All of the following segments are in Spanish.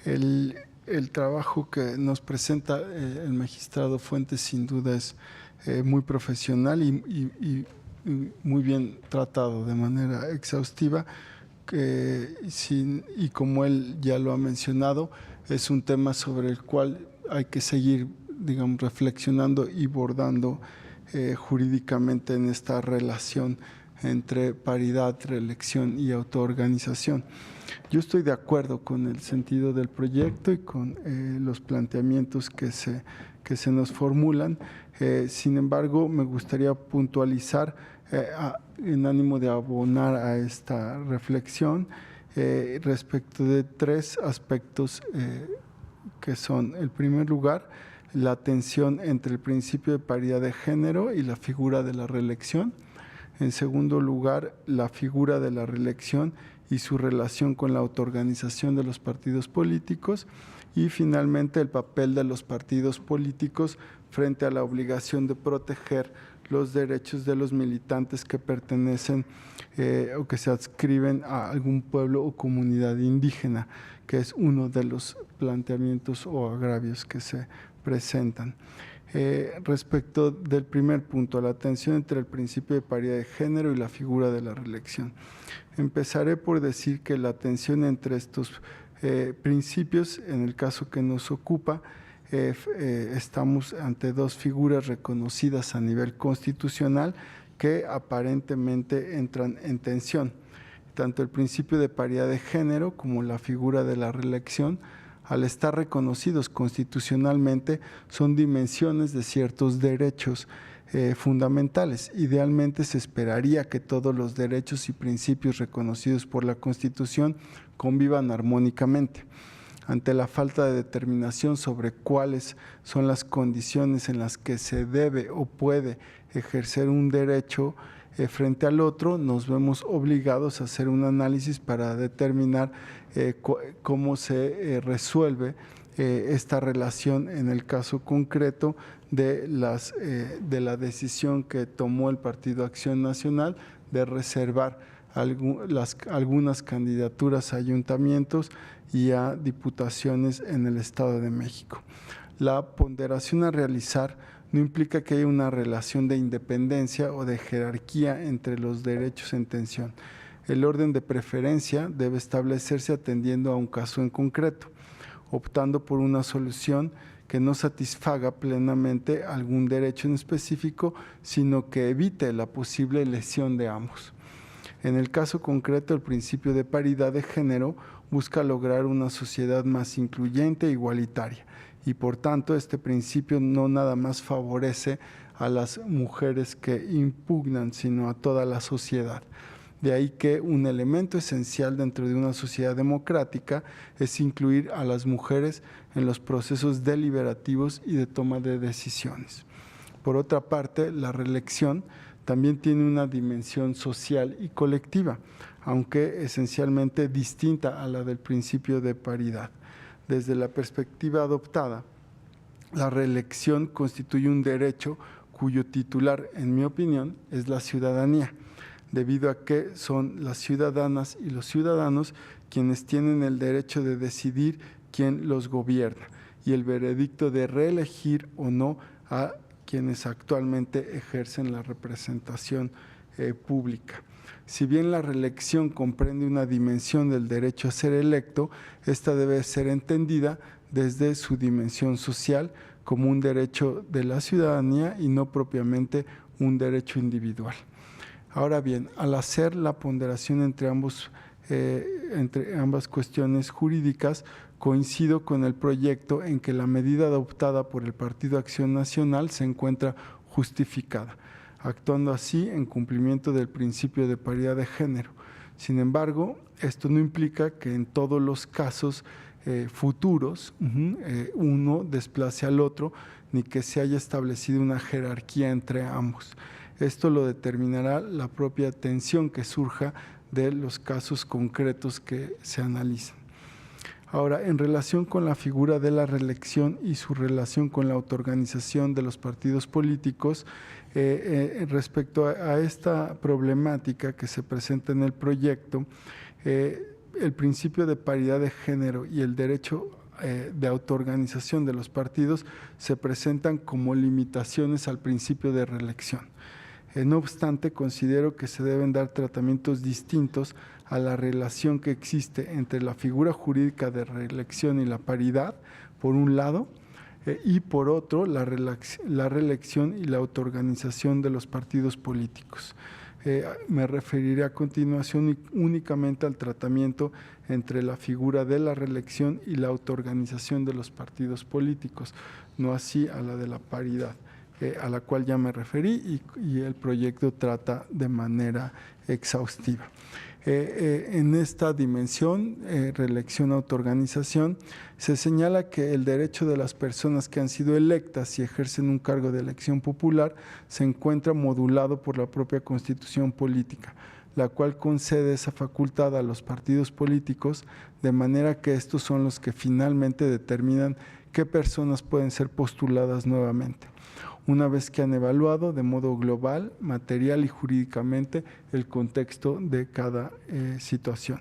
El, el trabajo que nos presenta el magistrado Fuentes sin duda es muy profesional y muy bien tratado de manera exhaustiva. Y como él ya lo ha mencionado, es un tema sobre el cual hay que seguir, digamos, reflexionando y bordando jurídicamente en esta relación entre paridad, reelección y autoorganización. Yo estoy de acuerdo con el sentido del proyecto y con los planteamientos que se nos formulan. Sin embargo, me gustaría puntualizar en ánimo de abonar a esta reflexión respecto de tres aspectos que son, en primer lugar, la tensión entre el principio de paridad de género y la figura de la reelección. En segundo lugar, la figura de la reelección y su relación con la autoorganización de los partidos políticos. Y finalmente, el papel de los partidos políticos frente a la obligación de proteger los derechos de los militantes que pertenecen o que se adscriben a algún pueblo o comunidad indígena, que es uno de los planteamientos o agravios que se presentan. Respecto del primer punto, la tensión entre el principio de paridad de género y la figura de la reelección. Empezaré por decir que la tensión entre estos principios, en el caso que nos ocupa, estamos ante dos figuras reconocidas a nivel constitucional que aparentemente entran en tensión. Tanto el principio de paridad de género como la figura de la reelección, al estar reconocidos constitucionalmente, son dimensiones de ciertos derechos fundamentales. Idealmente se esperaría que todos los derechos y principios reconocidos por la Constitución convivan armónicamente. Ante la falta de determinación sobre cuáles son las condiciones en las que se debe o puede ejercer un derecho frente al otro, nos vemos obligados a hacer un análisis para determinar cómo se resuelve esta relación en el caso concreto de la decisión que tomó el Partido Acción Nacional de reservar algunas candidaturas a ayuntamientos y a diputaciones en el Estado de México. La ponderación a realizar no implica que haya una relación de independencia o de jerarquía entre los derechos en tensión. El orden de preferencia debe establecerse atendiendo a un caso en concreto, optando por una solución que no satisfaga plenamente algún derecho en específico, sino que evite la posible lesión de ambos. En el caso concreto, el principio de paridad de género busca lograr una sociedad más incluyente e igualitaria y, por tanto, este principio no nada más favorece a las mujeres que impugnan, sino a toda la sociedad. De ahí que un elemento esencial dentro de una sociedad democrática es incluir a las mujeres en los procesos deliberativos y de toma de decisiones. Por otra parte, la reelección también tiene una dimensión social y colectiva, aunque esencialmente distinta a la del principio de paridad. Desde la perspectiva adoptada, la reelección constituye un derecho cuyo titular, en mi opinión, es la ciudadanía, debido a que son las ciudadanas y los ciudadanos quienes tienen el derecho de decidir quién los gobierna y el veredicto de reelegir o no a quienes actualmente ejercen la representación pública. Si bien la reelección comprende una dimensión del derecho a ser electo, esta debe ser entendida desde su dimensión social como un derecho de la ciudadanía y no propiamente un derecho individual. Ahora bien, al hacer la ponderación entre ambas cuestiones jurídicas, coincido con el proyecto en que la medida adoptada por el Partido Acción Nacional se encuentra justificada, actuando así en cumplimiento del principio de paridad de género. Sin embargo, esto no implica que en todos los casos futuros uno desplace al otro, ni que se haya establecido una jerarquía entre ambos. Esto lo determinará la propia tensión que surja de los casos concretos que se analizan. Ahora, en relación con la figura de la reelección y su relación con la autoorganización de los partidos políticos, respecto a esta problemática que se presenta en el proyecto, el principio de paridad de género y el derecho de autoorganización de los partidos se presentan como limitaciones al principio de reelección. No obstante, considero que se deben dar tratamientos distintos a la relación que existe entre la figura jurídica de reelección y la paridad, por un lado, y por otro, la reelección y la autoorganización de los partidos políticos. Me referiré a continuación únicamente al tratamiento entre la figura de la reelección y la autoorganización de los partidos políticos, no así a la de la paridad, a la cual ya me referí y el proyecto trata de manera exhaustiva. En esta dimensión, reelección, autoorganización, se señala que el derecho de las personas que han sido electas y ejercen un cargo de elección popular se encuentra modulado por la propia Constitución política, la cual concede esa facultad a los partidos políticos, de manera que estos son los que finalmente determinan qué personas pueden ser postuladas nuevamente, una vez que han evaluado de modo global, material y jurídicamente el contexto de cada situación.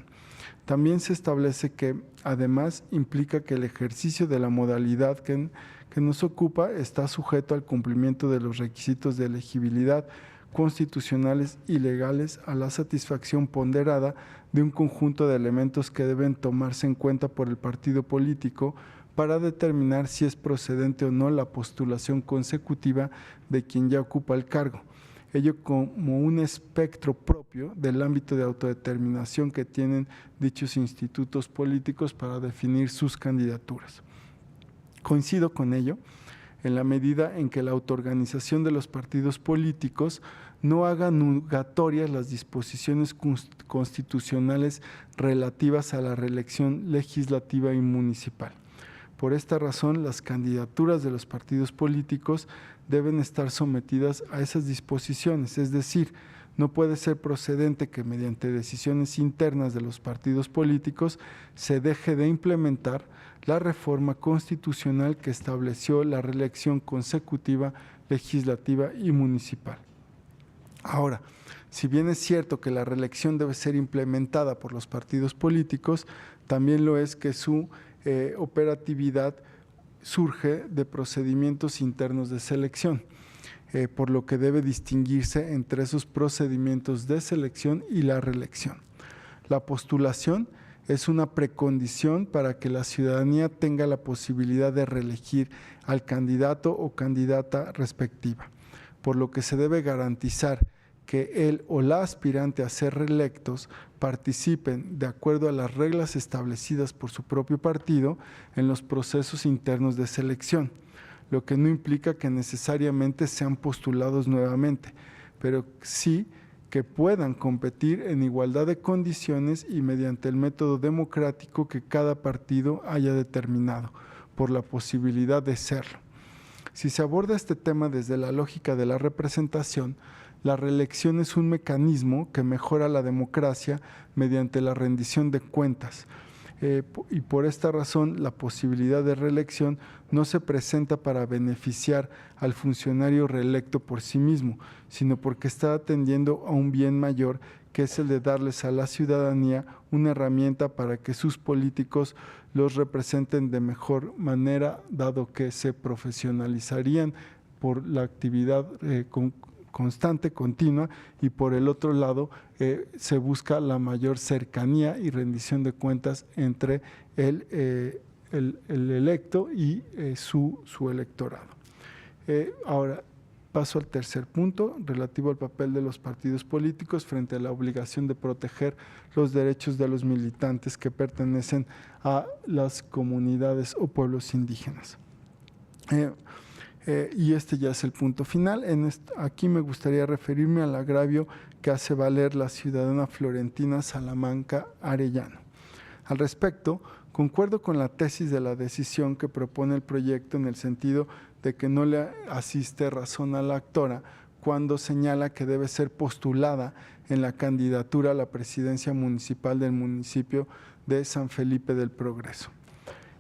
También se establece que, además, implica que el ejercicio de la modalidad que nos ocupa está sujeto al cumplimiento de los requisitos de elegibilidad constitucionales y legales, a la satisfacción ponderada de un conjunto de elementos que deben tomarse en cuenta por el partido político para determinar si es procedente o no la postulación consecutiva de quien ya ocupa el cargo, ello como un espectro propio del ámbito de autodeterminación que tienen dichos institutos políticos para definir sus candidaturas. Coincido con ello en la medida en que la autoorganización de los partidos políticos no haga nugatorias las disposiciones constitucionales relativas a la reelección legislativa y municipal. Por esta razón, las candidaturas de los partidos políticos deben estar sometidas a esas disposiciones, es decir, no puede ser procedente que mediante decisiones internas de los partidos políticos se deje de implementar la reforma constitucional que estableció la reelección consecutiva, legislativa y municipal. Ahora, si bien es cierto que la reelección debe ser implementada por los partidos políticos, también lo es que su operatividad surge de procedimientos internos de selección, por lo que debe distinguirse entre esos procedimientos de selección y la reelección. La postulación es una precondición para que la ciudadanía tenga la posibilidad de reelegir al candidato o candidata respectiva, por lo que se debe garantizar que él o la aspirante a ser reelectos participen de acuerdo a las reglas establecidas por su propio partido en los procesos internos de selección, lo que no implica que necesariamente sean postulados nuevamente, pero sí que puedan competir en igualdad de condiciones y mediante el método democrático que cada partido haya determinado, por la posibilidad de serlo. Si se aborda este tema desde la lógica de la representación, la reelección es un mecanismo que mejora la democracia mediante la rendición de cuentas, y por esta razón la posibilidad de reelección no se presenta para beneficiar al funcionario reelecto por sí mismo, sino porque está atendiendo a un bien mayor, que es el de darles a la ciudadanía una herramienta para que sus políticos los representen de mejor manera, dado que se profesionalizarían por la actividad constante, continua, y por el otro lado se busca la mayor cercanía y rendición de cuentas entre el electo y su electorado. Ahora paso al tercer punto, relativo al papel de los partidos políticos frente a la obligación de proteger los derechos de los militantes que pertenecen a las comunidades o pueblos indígenas. Y este ya es el punto final. Aquí me gustaría referirme al agravio que hace valer la ciudadana Florentina Salamanca Arellano. Al respecto, concuerdo con la tesis de la decisión que propone el proyecto en el sentido de que no le asiste razón a la actora cuando señala que debe ser postulada en la candidatura a la presidencia municipal del municipio de San Felipe del Progreso.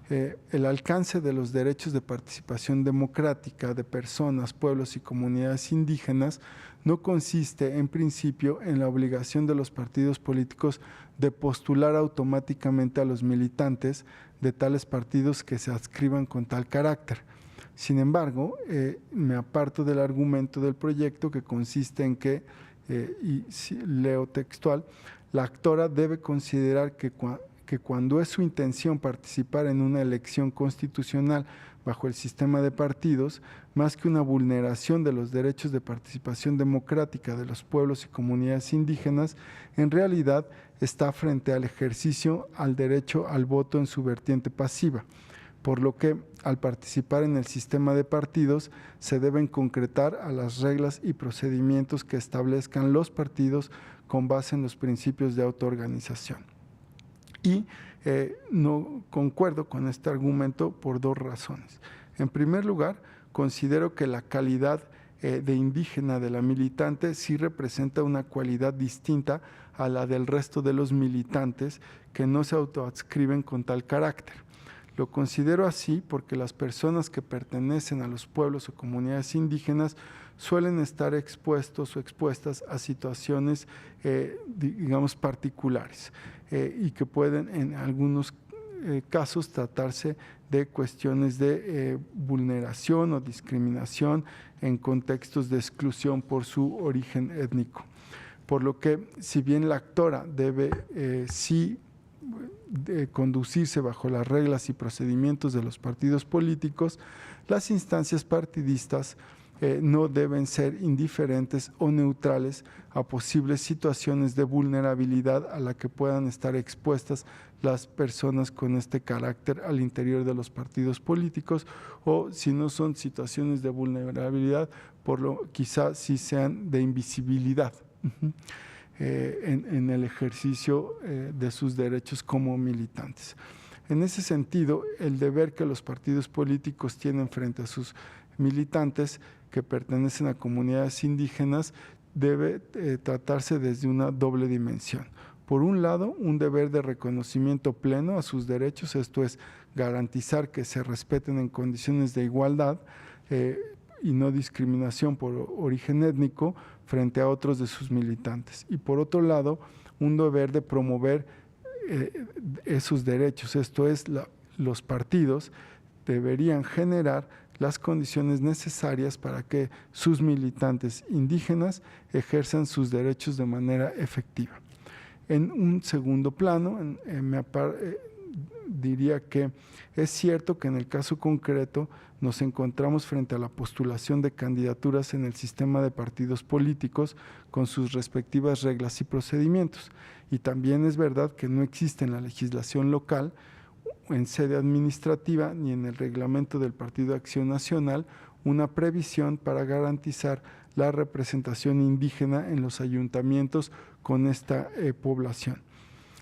El alcance de los derechos de participación democrática de personas, pueblos y comunidades indígenas no consiste, en principio, en la obligación de los partidos políticos de postular automáticamente a los militantes de tales partidos que se adscriban con tal carácter. Sin embargo, me aparto del argumento del proyecto, que consiste en que, y leo textual, la actora debe considerar que cuando es su intención participar en una elección constitucional bajo el sistema de partidos, más que una vulneración de los derechos de participación democrática de los pueblos y comunidades indígenas, en realidad está frente al ejercicio al derecho al voto en su vertiente pasiva, por lo que al participar en el sistema de partidos se deben concretar a las reglas y procedimientos que establezcan los partidos con base en los principios de autoorganización. Y no concuerdo con este argumento por dos razones. En primer lugar, considero que la calidad de indígena de la militante sí representa una cualidad distinta a la del resto de los militantes que no se autoadscriben con tal carácter. Lo considero así porque las personas que pertenecen a los pueblos o comunidades indígenas suelen estar expuestos o expuestas a situaciones, digamos, particulares y que pueden en algunos casos tratarse de cuestiones de vulneración o discriminación en contextos de exclusión por su origen étnico. Por lo que, si bien la actora debe sí conducirse bajo las reglas y procedimientos de los partidos políticos, las instancias partidistas no deben ser indiferentes o neutrales a posibles situaciones de vulnerabilidad a la que puedan estar expuestas las personas con este carácter al interior de los partidos políticos, o si no son situaciones de vulnerabilidad, quizás sí sean de invisibilidad en el ejercicio de sus derechos como militantes. En ese sentido, el deber que los partidos políticos tienen frente a sus militantes que pertenecen a comunidades indígenas debe tratarse desde una doble dimensión. Por un lado, un deber de reconocimiento pleno a sus derechos, esto es, garantizar que se respeten en condiciones de igualdad y no discriminación por origen étnico frente a otros de sus militantes. Y por otro lado, un deber de promover esos derechos, esto es, los partidos deberían generar las condiciones necesarias para que sus militantes indígenas ejerzan sus derechos de manera efectiva. En un segundo plano, diría que es cierto que en el caso concreto nos encontramos frente a la postulación de candidaturas en el sistema de partidos políticos con sus respectivas reglas y procedimientos. Y también es verdad que no existe en la legislación local, en sede administrativa, ni en el reglamento del Partido Acción Nacional una previsión para garantizar la representación indígena en los ayuntamientos con esta población.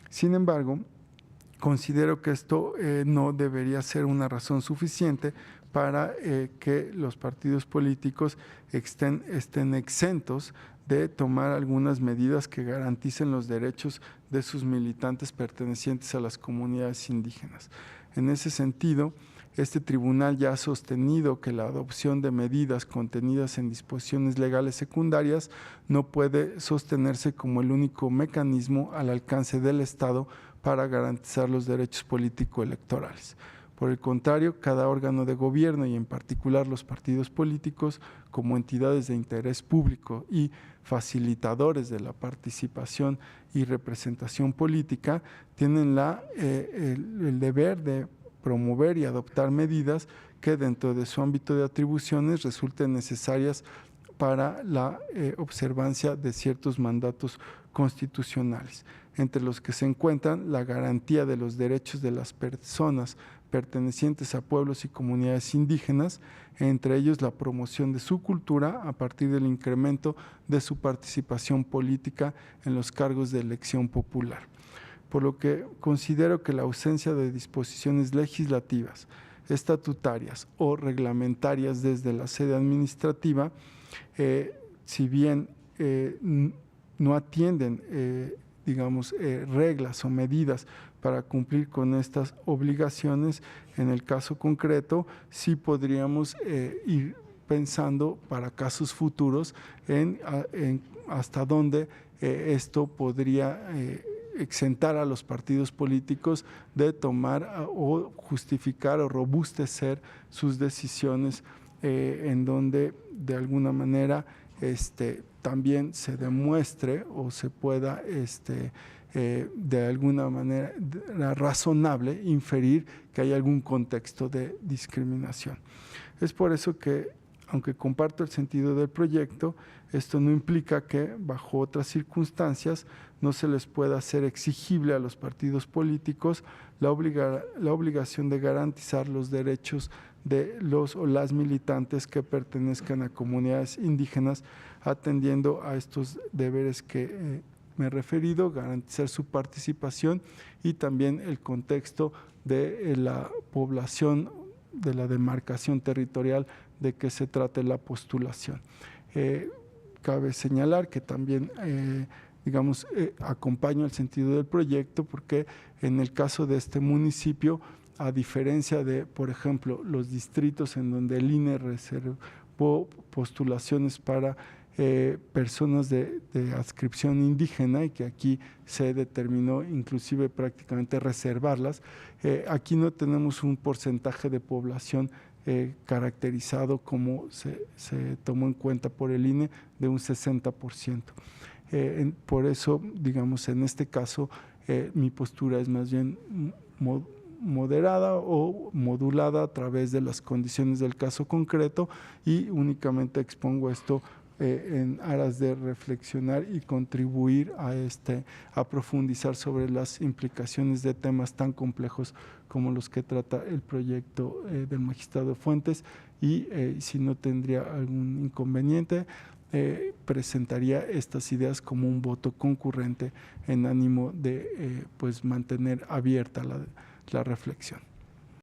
Sin embargo, considero que esto no debería ser una razón suficiente para que los partidos políticos estén exentos de tomar algunas medidas que garanticen los derechos de sus militantes pertenecientes a las comunidades indígenas. En ese sentido, este tribunal ya ha sostenido que la adopción de medidas contenidas en disposiciones legales secundarias no puede sostenerse como el único mecanismo al alcance del Estado para garantizar los derechos político-electorales. Por el contrario, cada órgano de gobierno y en particular los partidos políticos como entidades de interés público y facilitadores de la participación y representación política tienen el deber de promover y adoptar medidas que dentro de su ámbito de atribuciones resulten necesarias para la observancia de ciertos mandatos constitucionales, entre los que se encuentran la garantía de los derechos de las personas pertenecientes a pueblos y comunidades indígenas, entre ellos la promoción de su cultura a partir del incremento de su participación política en los cargos de elección popular. Por lo que considero que la ausencia de disposiciones legislativas, estatutarias o reglamentarias desde la sede administrativa, si bien no atienden, reglas o medidas para cumplir con estas obligaciones. En el caso concreto, sí podríamos ir pensando para casos futuros en hasta dónde esto podría exentar a los partidos políticos de tomar o justificar o robustecer sus decisiones, en donde de alguna manera también se demuestre o se pueda de alguna manera razonable inferir que hay algún contexto de discriminación. Es por eso que, aunque comparto el sentido del proyecto, esto no implica que bajo otras circunstancias no se les pueda hacer exigible a los partidos políticos la obligación de garantizar los derechos de los o las militantes que pertenezcan a comunidades indígenas, atendiendo a estos deberes que me he referido, garantizar su participación y también el contexto de la población, de la demarcación territorial de que se trate la postulación. Cabe señalar que también, acompaño el sentido del proyecto porque en el caso de este municipio, a diferencia de, por ejemplo, los distritos en donde el INE reservó postulaciones para personas de adscripción indígena y que aquí se determinó inclusive prácticamente reservarlas, aquí no tenemos un porcentaje de población caracterizado como se tomó en cuenta por el INE de un 60%. Por eso, digamos, en este caso, mi postura es más bien moderada o modulada a través de las condiciones del caso concreto y únicamente expongo esto en aras de reflexionar y contribuir a profundizar sobre las implicaciones de temas tan complejos como los que trata el proyecto del magistrado Fuentes y si no tendría algún inconveniente, presentaría estas ideas como un voto concurrente en ánimo de mantener abierta la reflexión.